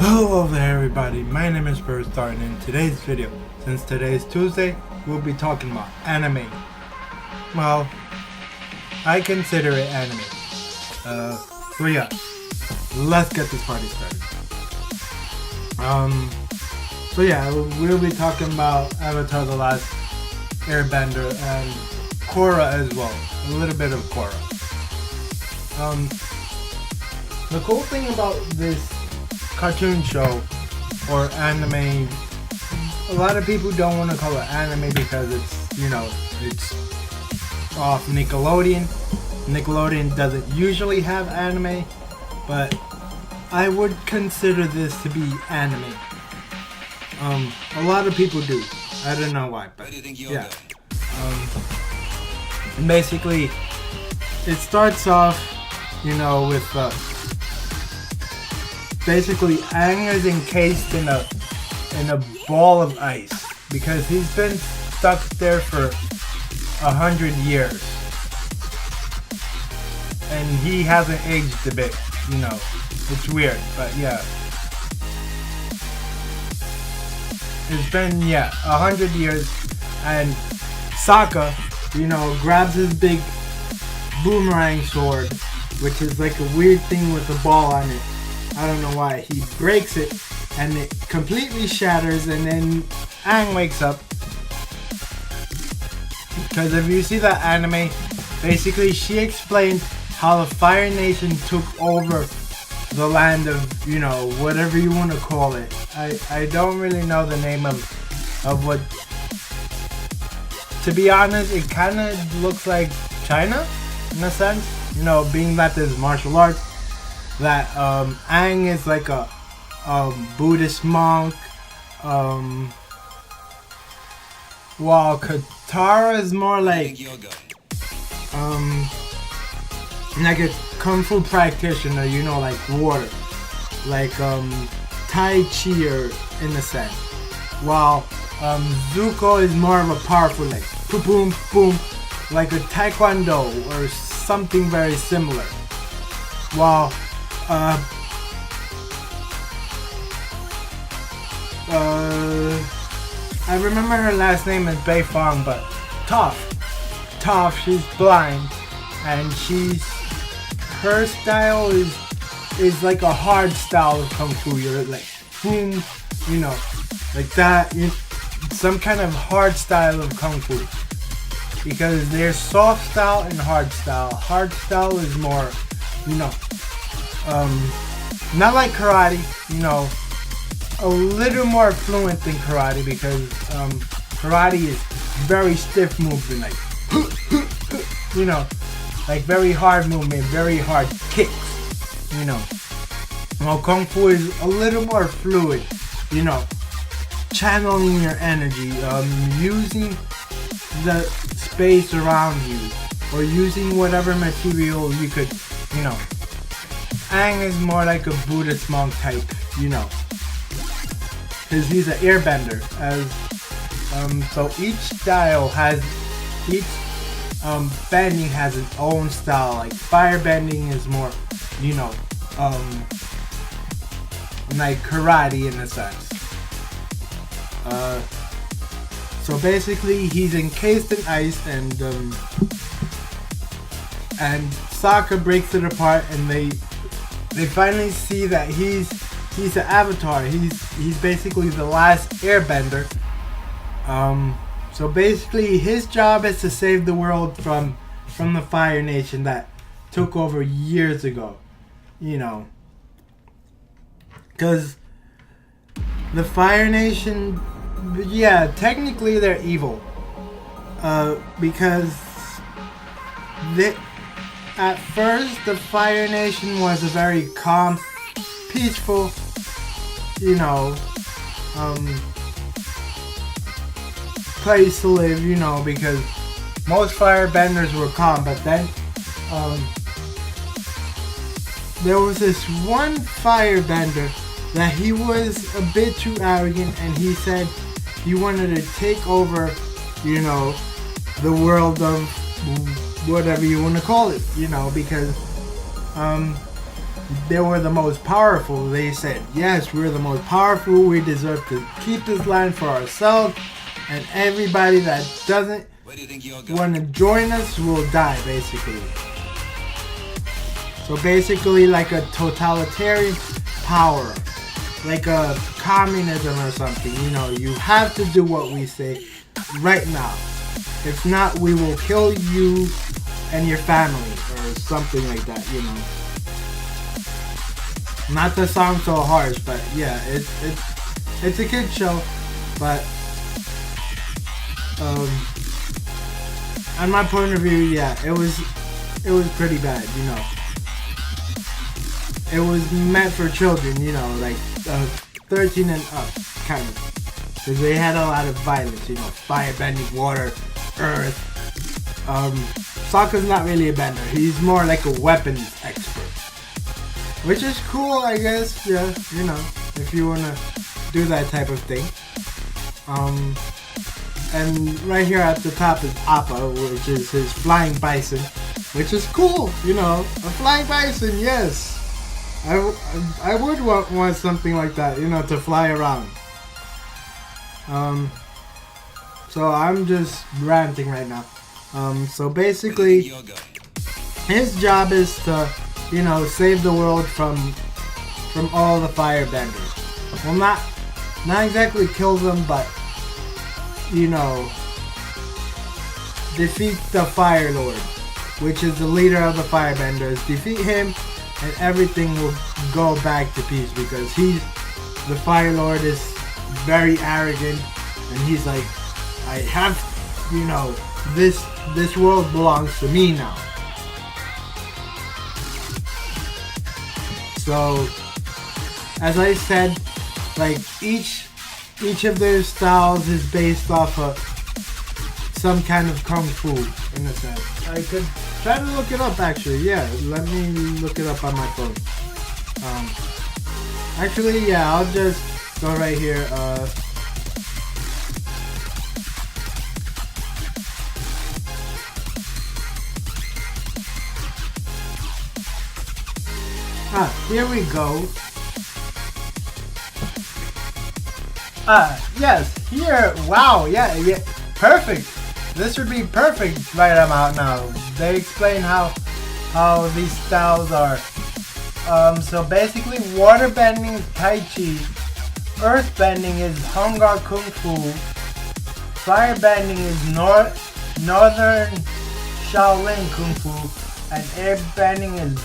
Hello there everybody, my name is Birstar, and in today's video, since today is Tuesday, we'll be talking about anime. Well, I consider it anime. So yeah, let's get this party started. So yeah, we'll be talking about Avatar The Last Airbender and Korra as well, a little bit of Korra. The cool thing about this cartoon show or anime, a lot of people don't want to call it anime because it's, you know, it's off Nickelodeon. Nickelodeon doesn't usually have anime, but I would consider this to be anime. A lot of people do. I don't know why, but yeah. And basically, it starts off, you know, with basically Aang is encased in a ball of ice because he's been stuck there for 100 years, and he hasn't aged a bit. You know, it's weird, but yeah. It's been 100 years, and Sokka, you know, grabs his big boomerang sword, which is like a weird thing with a ball on it. I don't know why. He breaks it and it completely shatters, and then Aang wakes up. Because if you see that anime, basically she explained how the Fire Nation took over the land of, you know, whatever you want to call it. I don't really know the name of what. To be honest, it kind of looks like China in a sense. You know, being that there's martial arts. That Aang is like a Buddhist monk, while Katara is more like a kung fu practitioner, you know, like water, like Tai Chi in a sense, while Zuko is more of a powerful, like boom boom boom, like a taekwondo or something very similar, while I remember her last name is Beifong, but Toph, she's blind, and her style is like a hard style of kung fu. You're like boom, you know, like that. Some kind of hard style of kung fu, because there's soft style and hard style. Hard style is more, you know, not like karate, you know, a little more fluent than karate, because karate is very stiff movement, like you know, like very hard movement, very hard kicks, you know. While kung fu is a little more fluid, you know, channeling your energy, using the space around you, or using whatever material you could, you know. Aang is more like a Buddhist monk type, you know, because he's an airbender. So each style has, each bending has its own style. Like fire bending is more, you know, like karate in a sense. So basically, he's encased in ice, and Sokka breaks it apart, and they finally see that he's an avatar. He's basically the last airbender. So basically his job is to save the world from the Fire Nation that took over years ago. You know, because the Fire Nation, yeah, technically they're evil. Because at first, the Fire Nation was a very calm, peaceful, you know, place to live, you know, because most firebenders were calm, but then, there was this one firebender that he was a bit too arrogant, and he said he wanted to take over, you know, the world of whatever you want to call it, you know, because they were the most powerful. They said, yes, we're the most powerful. We deserve to keep this land for ourselves. And everybody that doesn't want to join us will die, basically. So basically like a totalitarian power. Like a communism or something. You know, you have to do what we say right now. If not, we will kill you and your family or something like that, you know. Not to sound so harsh, but yeah, it's a kid show, but on my point of view, yeah, it was pretty bad, you know. It was meant for children, you know, like 13 and up, kind of. Because they had a lot of violence, you know, fire bending, water, earth. Sokka's not really a bender. He's more like a weapons expert. Which is cool, I guess, yeah, you know, if you want to do that type of thing. And right here at the top is Appa, which is his flying bison, which is cool, you know, a flying bison, yes. I would want something like that, you know, to fly around. So I'm just ranting right now. So basically, his job is to, you know, save the world from all the firebenders. Well, not exactly kill them, but, you know, defeat the Fire Lord, which is the leader of the firebenders. Defeat him, and everything will go back to peace, because the Fire Lord is very arrogant, and he's like, I have, you know, this world belongs to me now. So, as I said, like each of their styles is based off of some kind of kung fu, in a sense. I could try to look it up, actually. Yeah, let me look it up on my phone. Actually, yeah, I'll just go right here. Here we go. Yes, here, wow, yeah, perfect. This would be perfect right about now. They explain how these styles are. So basically, water bending is Tai Chi, earth bending is Hungar Kung Fu, fire bending is Northern Shaolin Kung Fu, and air bending is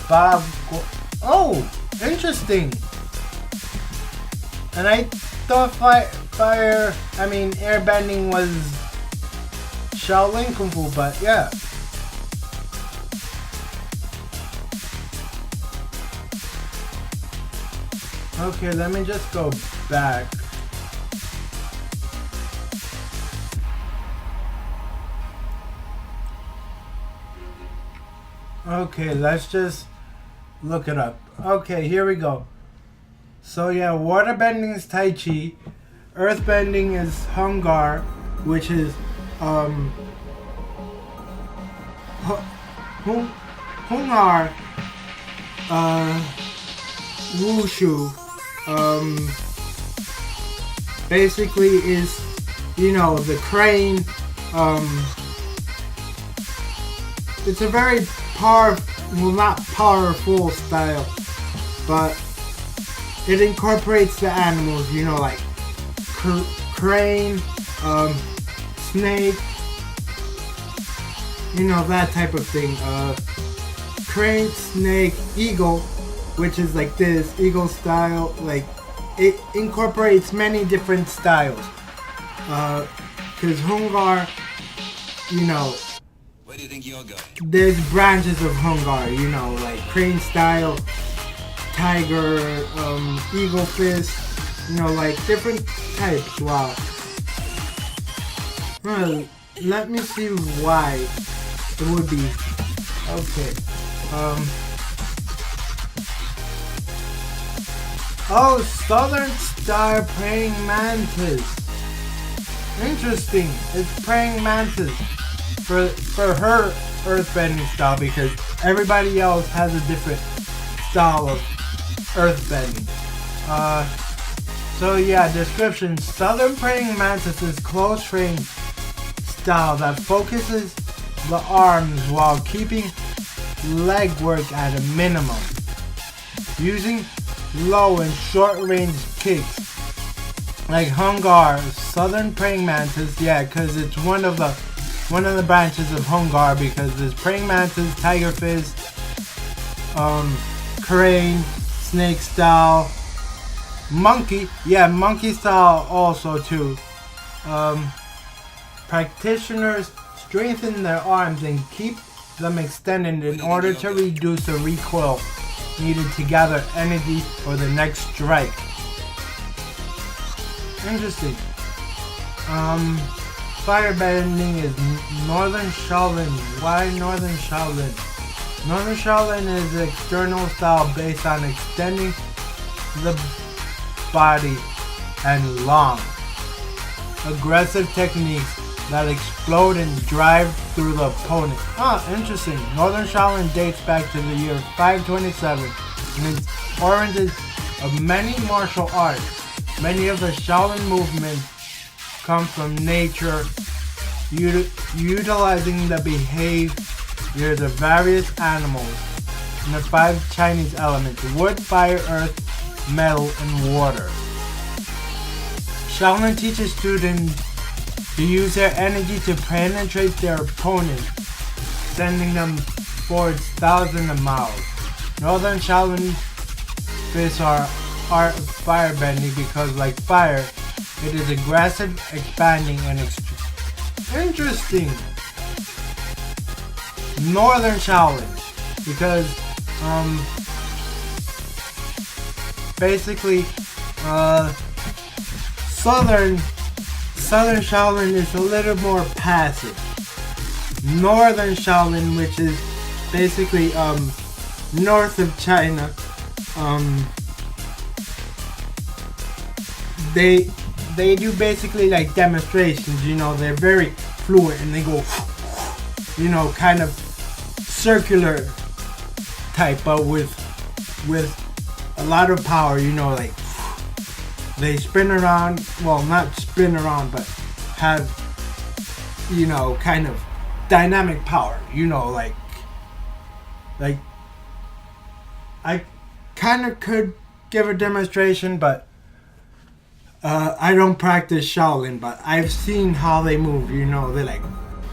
Oh, interesting. And I thought air bending was Shaolin Kung Fu, but yeah. Okay, let me just go back. Okay, let's just look it up. Okay, here we go. So yeah, water bending is Tai Chi, earth bending is Hungar, which is Hungar, Wushu, basically is, you know, the crane. It's a very well, not powerful style, but it incorporates the animals, you know, like crane, snake, you know, that type of thing. Crane, snake, eagle, which is like this, eagle style, like it incorporates many different styles. Cause Hungar, you know, where do you think you're going? There's branches of Hungar, you know, like crane style, tiger, eagle fist, you know, like different types. Wow. Well, let me see why it would be. Okay. Oh, Southern Star Praying Mantis. Interesting. It's Praying Mantis for her earthbending style, because everybody else has a different style of earthbending. So yeah, description. Southern praying mantis's close range style that focuses the arms while keeping leg work at a minimum. Using low and short range kicks like Hungar, Southern praying mantis, yeah, because it's one of the branches of Hungar, because there's praying mantis, tiger fist, crane, snake style, monkey, yeah, monkey style also too. Practitioners strengthen their arms and keep them extended in order to reduce the recoil needed to gather energy for the next strike. Interesting. Firebending is Northern Shaolin. Why Northern Shaolin? Northern Shaolin is an external style based on extending the body and long, aggressive techniques that explode and drive through the opponent. Interesting. Northern Shaolin dates back to the year 527 and is origins of many martial arts. Many of the Shaolin movements come from nature, utilizing the behaviors of various animals and the 5 Chinese elements: wood, fire, earth, metal, and water. Shaolin teaches students to use their energy to penetrate their opponents, sending them forwards thousands of miles. Northern Shaolin fists are art of firebending because, like fire, it is aggressive, expanding, and interesting. Northern Shaolin, because basically Southern Shaolin is a little more passive. Northern Shaolin, which is basically north of China, they do basically like demonstrations, you know, they're very fluent and they go, you know, kind of circular type, but with a lot of power, you know, like they spin around, well, not spin around, but have, you know, kind of dynamic power, you know, like I kind of could give a demonstration, but I don't practice Shaolin, but I've seen how they move, you know, they're like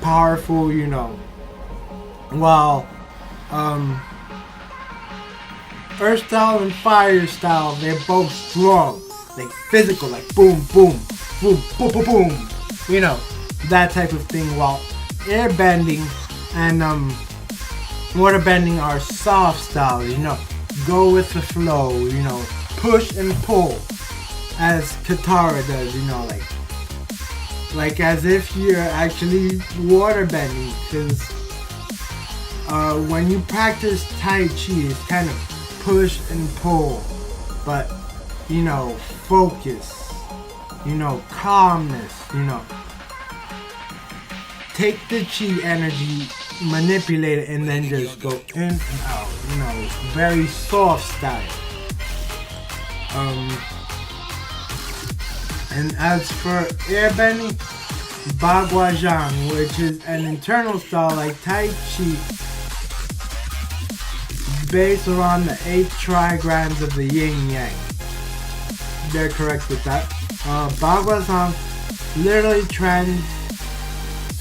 powerful, you know, while Earth style and Fire style, they're both strong, like physical, like boom, boom, boom, boom, boom, boom, you know, that type of thing, while airbending and waterbending are soft style, you know, go with the flow, you know, push and pull, as Katara does, you know, like as if you're actually waterbending, because when you practice Tai Chi, it's kind of push and pull, but, you know, focus, you know, calmness, you know, take the chi energy, manipulate it, and then just go in and out, you know, very soft style. And as for airbending, Baguazhang, which is an internal style like Tai Chi, based around the 8 trigrams of the yin yang. They're correct with that. Baguazhang literally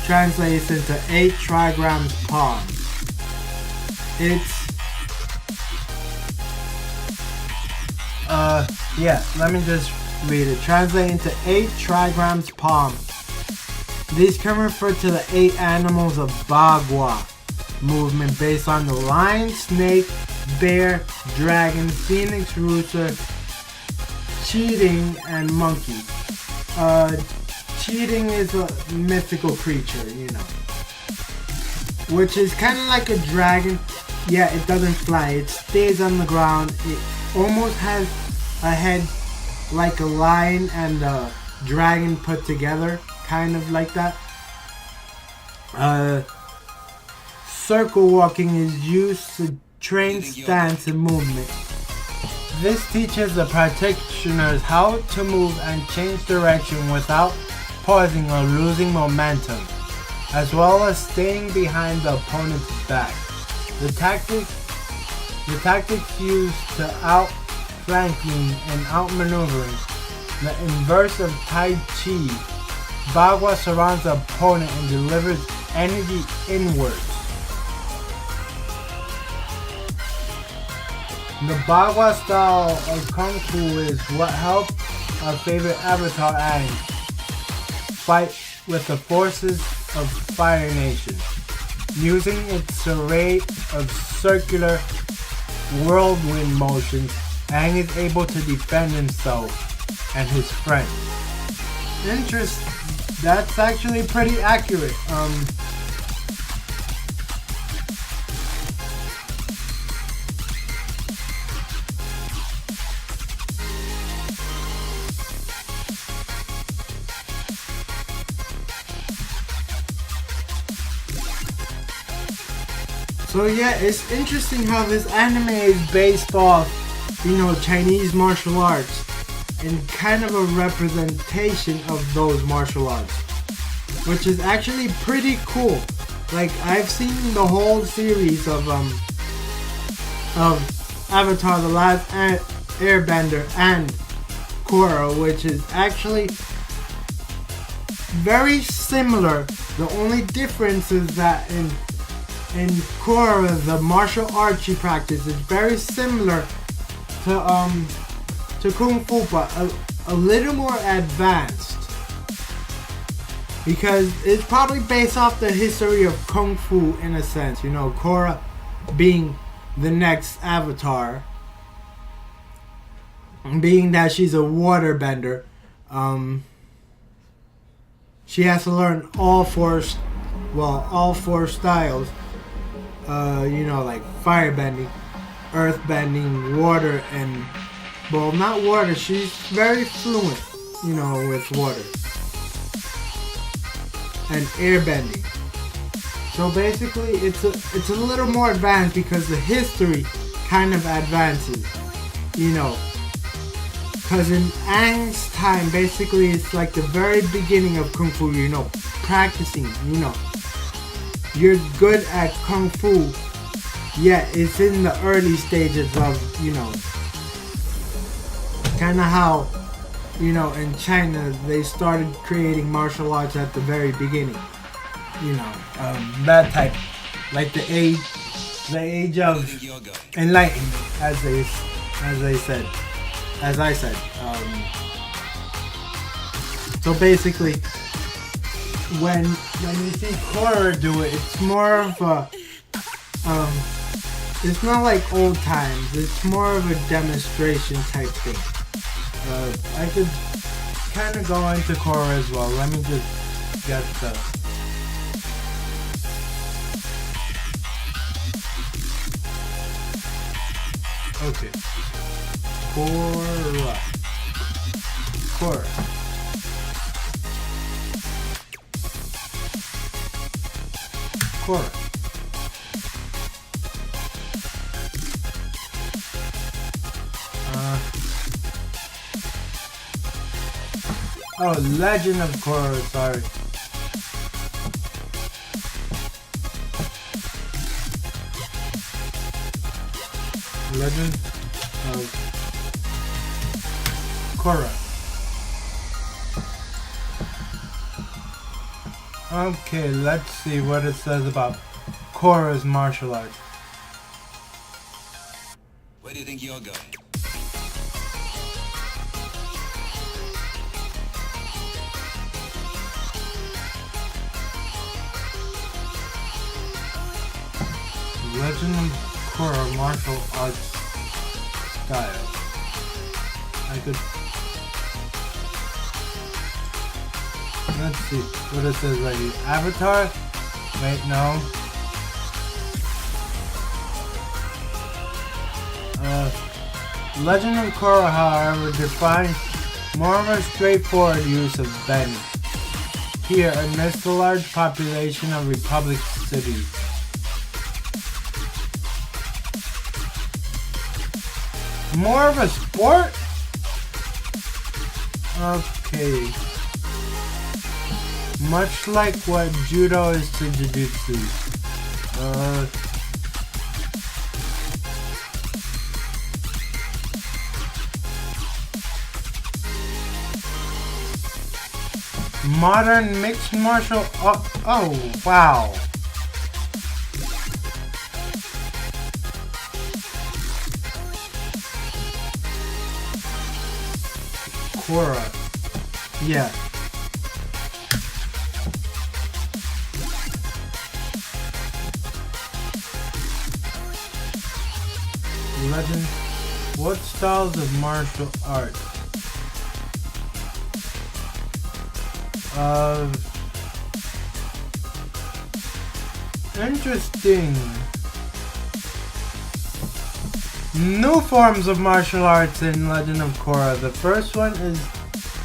translates into 8 trigrams palm. It's yeah, let me just read it. Translate into 8 trigrams palm. These can refer to the 8 animals of Bagua movement based on the lion, snake, bear, dragon, phoenix, rooster, cheating, and monkey. Cheating is a mythical creature, you know, which is kind of like a dragon. Yeah, it doesn't fly, it stays on the ground. It almost has a head like a lion and a dragon put together, kind of like that. Circle walking is used to train stance and movement. This teaches the practitioners how to move and change direction without pausing or losing momentum, as well as staying behind the opponent's back. The tactics used to outflanking and outmaneuvering. The inverse of Tai Chi, Bagua surrounds the opponent and delivers energy inwards. The Bagua style of Kung Fu is what helped our favorite Avatar Aang fight with the forces of Fire Nation. Using its array of circular whirlwind motions, Aang is able to defend himself and his friends. That's actually pretty accurate. So yeah, it's interesting how this anime is based off, Chinese martial arts and kind of a representation of those martial arts, which is actually pretty cool. Like, I've seen the whole series of Avatar: The Last Airbender and Korra, which is actually very similar. The only difference is that in Korra, the martial arts she practices is very similar to Kung Fu, but a little more advanced, because it's probably based off the history of Kung Fu in a sense. Korra being the next Avatar, being that she's a waterbender, she has to learn all four styles. Like firebending, earthbending, water, and, well, not water, she's very fluent, with water, and airbending. So basically, it's a little more advanced because the history kind of advances, because in Aang's time, basically, it's like the very beginning of Kung Fu, practicing, you're good at Kung Fu, yet it's in the early stages of, kind of how, in China, they started creating martial arts at the very beginning. That type, like the age of enlightenment, as I said. So basically, when you see Korra do it, it's more of a, it's not like old times, it's more of a demonstration type thing. I could kind of go into Korra as well. Let me just get the... Okay. Korra. Legend of Korra, sorry. Legend of Korra. Okay, let's see what it says about Korra's martial arts. Where do you think you're going? Legend of Korra martial arts style. Let's see what it says right here. Avatar? Wait, no. Legend of Korra, however, defines more of a straightforward use of bending. Here, amidst the large population of Republic cities. More of a sport? Okay. Much like what judo is to jiu-jitsu. Modern mixed martial art. Oh, wow. Korra. Yeah. Legend. What styles of martial art? Interesting. New forms of martial arts in Legend of Korra. The first one is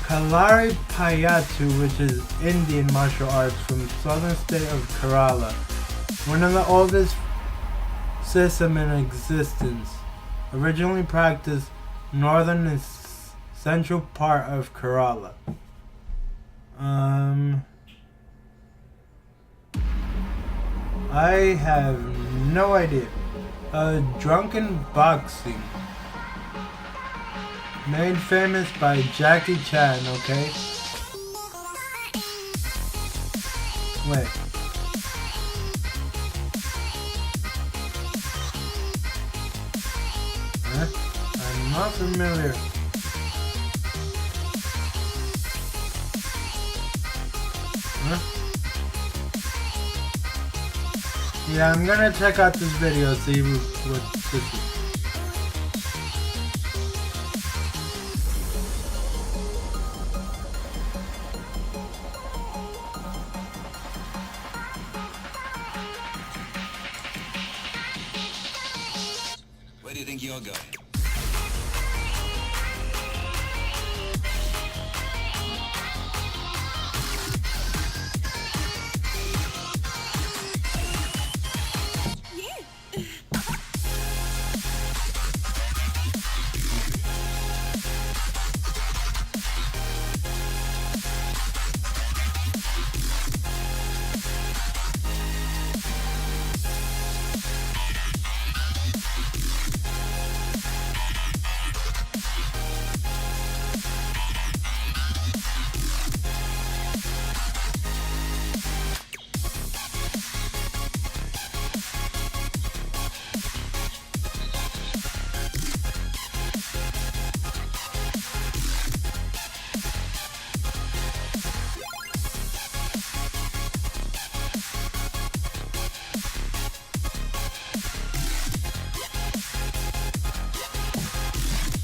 Kalari Payattu, which is Indian martial arts from southern state of Kerala. One of the oldest systems in existence. Originally practiced northern and central part of Kerala. I have no idea. Drunken boxing. Made famous by Jackie Chan, okay? Wait. Huh? I'm not familiar. Huh? Yeah, I'm gonna check out this video, see what this is. Where do you think you're going?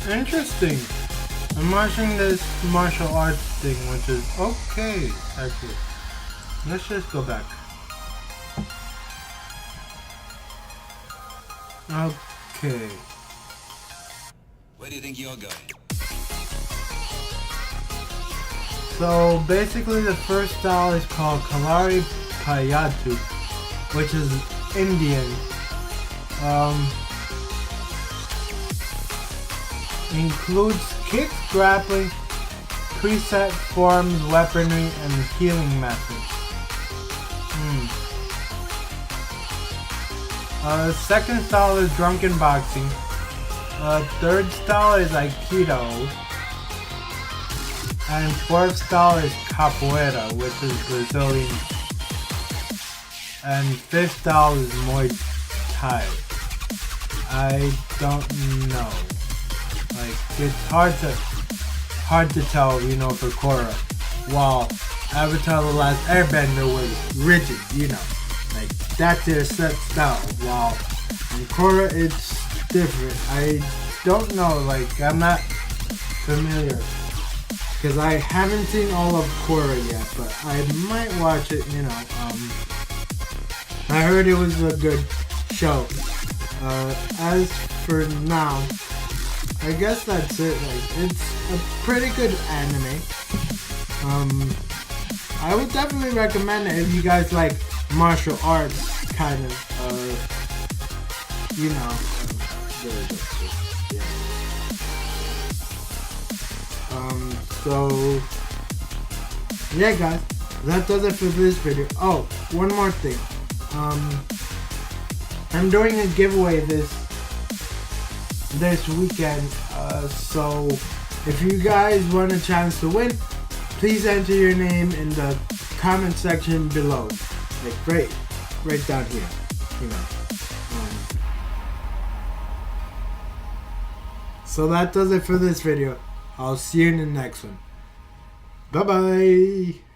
Interesting. I'm watching this martial arts thing, which is okay, actually. Let's just go back. Okay. Where do you think you're going? So basically the first style is called Kalari Payattu, which is Indian. Includes kicks, grappling, preset forms, weaponry, and healing methods. Second style is drunken boxing. Third style is Aikido. And fourth style is Capoeira, which is Brazilian. And fifth style is Muay Thai. I don't know. Like, it's hard to tell, you know, for Korra. While Avatar The Last Airbender was rigid, you know. Like, that's their set style. While in Korra, it's different. I don't know, like, I'm not familiar. Because I haven't seen all of Korra yet, but I might watch it, you know. I heard it was a good show. As for now, I guess that's it. Like, it's a pretty good anime. I would definitely recommend it if you guys like martial arts, kind of, you know, yeah. So yeah, guys, that does it for this video. Oh, one more thing. I'm doing a giveaway this weekend. So if you guys want a chance to win, please enter your name in the comment section below, like right down here. You know. So that does it for this video. I'll see you in the next one. Bye bye.